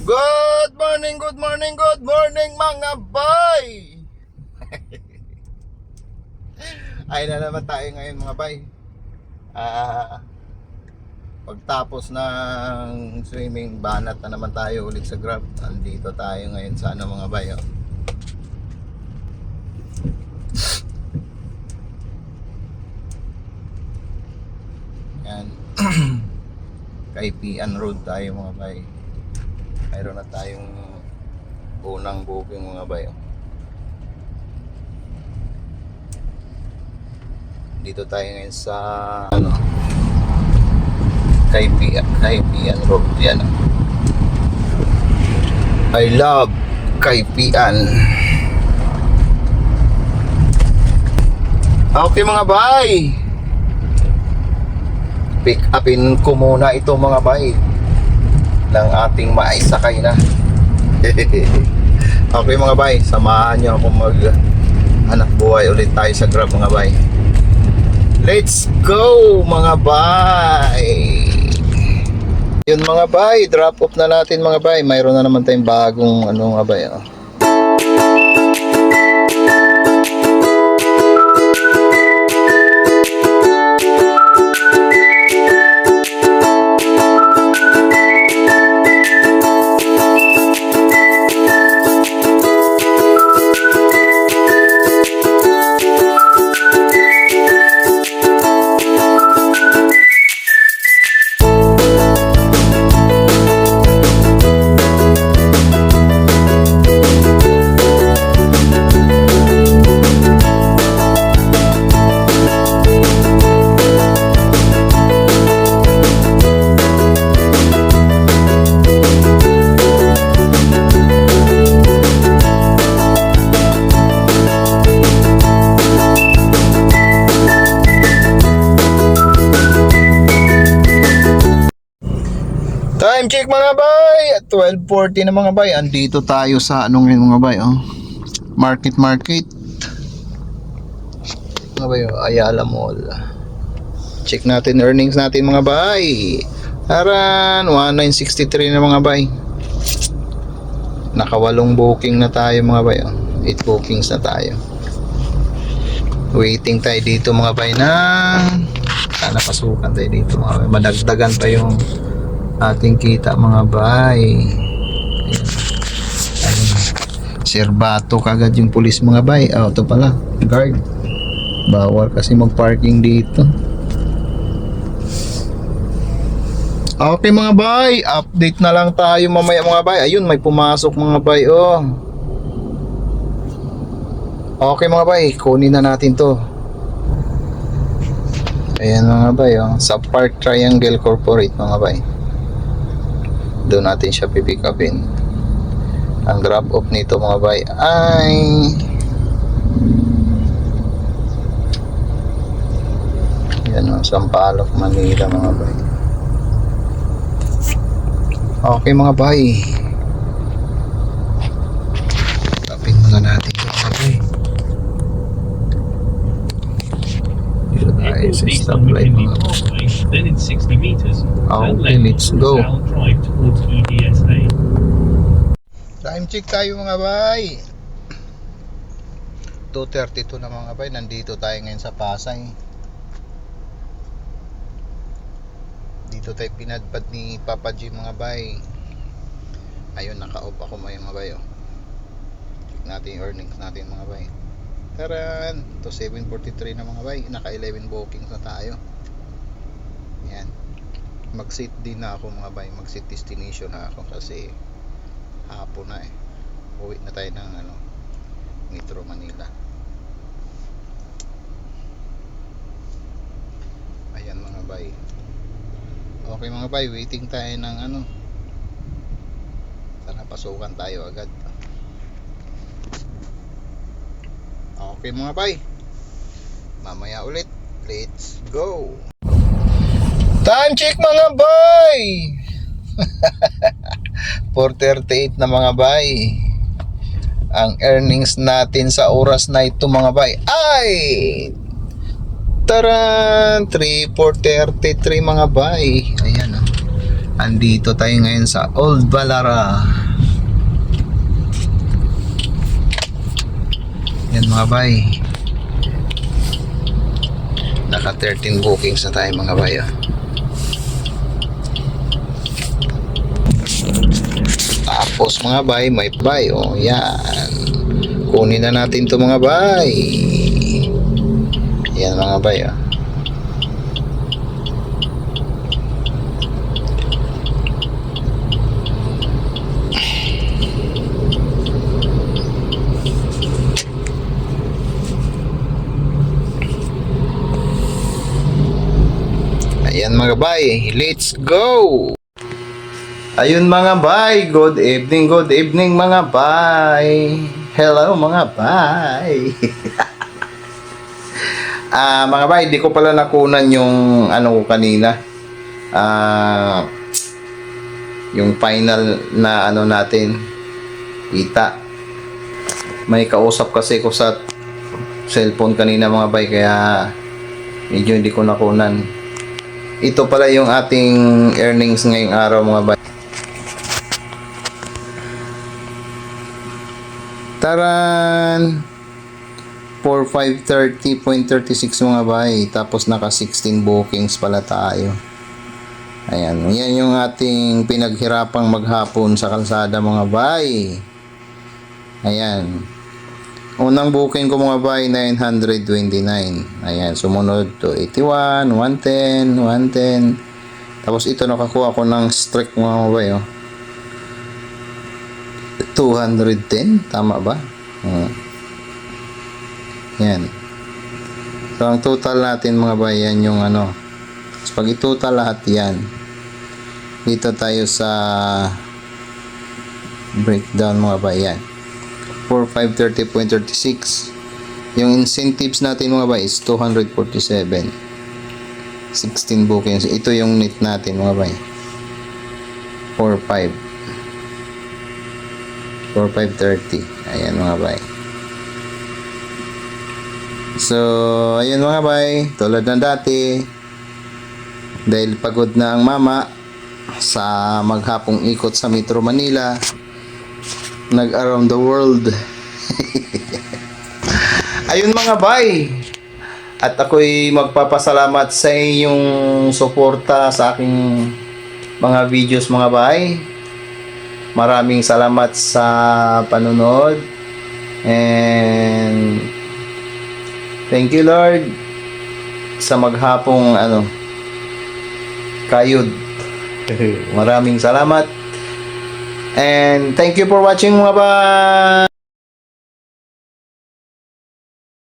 Good morning, good morning, good morning mga bay. Ay na naman tayo ngayon mga bay. Pagtapos ng swimming, banat na naman tayo ulit sa Grab. Andito tayo ngayon sa mga bay. Yan. Kaipian Road tayo mga bay. Mayroon na tayong unang booking mga bay. Dito tayo ngayon sa Kaipian Road. Yan. I love Kaipian. Okay mga bay, pick upin ko muna ito mga bay ng ating maisakay na. Okay mga bay, samahan nyo ako mag anak buhay ulit tayo sa Grab mga bay. Let's go mga bay. Yun mga bay, drop off na natin mga bay. Mayroon na naman tayong bagong mga bay. Time check mga bay, at 12:40 na mga bay. Andito tayo sa ngayon mga bay, Market mga bay, Ayala Mall. Check natin earnings natin mga bay. Aran 1963 na mga bay. Nakawalong booking na tayo mga bay, 8 bookings na tayo. Waiting tayo dito mga bay na sana pasukan tayo dito mga bay. Madagdagan pa yung ating kita mga bay. Serbato kagad yung pulis mga bay. Ito pala, guard. Bawal kasi mag-parking dito. Okay mga bay, update na lang tayo mamaya mga bay. Ayun, may pumasok mga bay. Okay mga bay, kunin na natin to. Ayan mga bay, sa Park Triangle Corporate mga bay. Doon natin siya pipick upin. Ang drop off nito mga bay ay yan, Sampaloc, Manila mga bay. Okay mga bay, tapin muna natin ito mga bay. Dito tayo sa stoplight mga bay. Then in 60 meters, okay, let's go. Drive towards EDSA. Time check tayo mga bay. 2:32 na mga bay. Nandito tayo ngayon sa Pasay. Dito tayo pinadpad ni Papa G mga bay. Ayun, naka-off ako mga bay. Check natin yung earnings natin mga bay. Taran, to 7:43 na mga bay. Naka 11 bookings na tayo. Yan. Mag-sit din na ako mga bay. Mag-sit destination na ako kasi hapon na uwi na tayo ng Metro Manila. Ayan mga bay. Okay mga bay, waiting tayo ng sana pasukan tayo agad. Okay mga bay, mamaya ulit. Let's go. Time check mga bay. 4:38 na mga bay. Ang earnings natin sa oras na ito mga bay ay taran 3,433 mga bay. Ayan Andito tayo ngayon sa Old Balara. Yan mga bay. Naka 13 bookings na tayo mga bay. Tapos mga bay, may bay. O yan. Kunin na natin to mga bay. Yan mga bay. Ayan mga bay, let's go! Ayun mga bay, good evening mga bay. Hello mga bay. Mga bay, di ko pala nakunan yung ano ko kanina. Yung final na ano natin, kita. May kausap kasi ko sa cellphone kanina mga bay, kaya medyo hindi ko nakunan. Ito pala yung ating earnings ngayong araw mga bay. Taran! 4530.36 mga bay. Tapos naka 16 bookings pala tayo. Ayan. Yan yung ating pinaghirapang maghapon sa kalsada mga bay. Ayan. Unang booking ko mga bay, 929. Ayan, sumunod to 81, 110, 110. Tapos ito nakakuha ko ng strike mga bay, 210, tama ba? Yan. So, ang total natin mga bay, yan yung ano. So, pag i-total lahat yan, dito tayo sa breakdown mga bay, yan. 4530.36. Yung incentives natin mga bay is 247. 16 bookings. Ito yung net natin mga bay. 4530. Ayan mga bay. So, ayan mga bay. Tulad ng dati, dahil pagod na ang mama sa maghapong ikot sa Metro Manila, nag-around the world. Ayun mga bay. At ako'y magpapasalamat sa inyong suporta sa aking mga videos mga bay. Maraming salamat sa panunod. And thank you Lord sa maghapong kayod. Maraming salamat. And thank you for watching mga bay.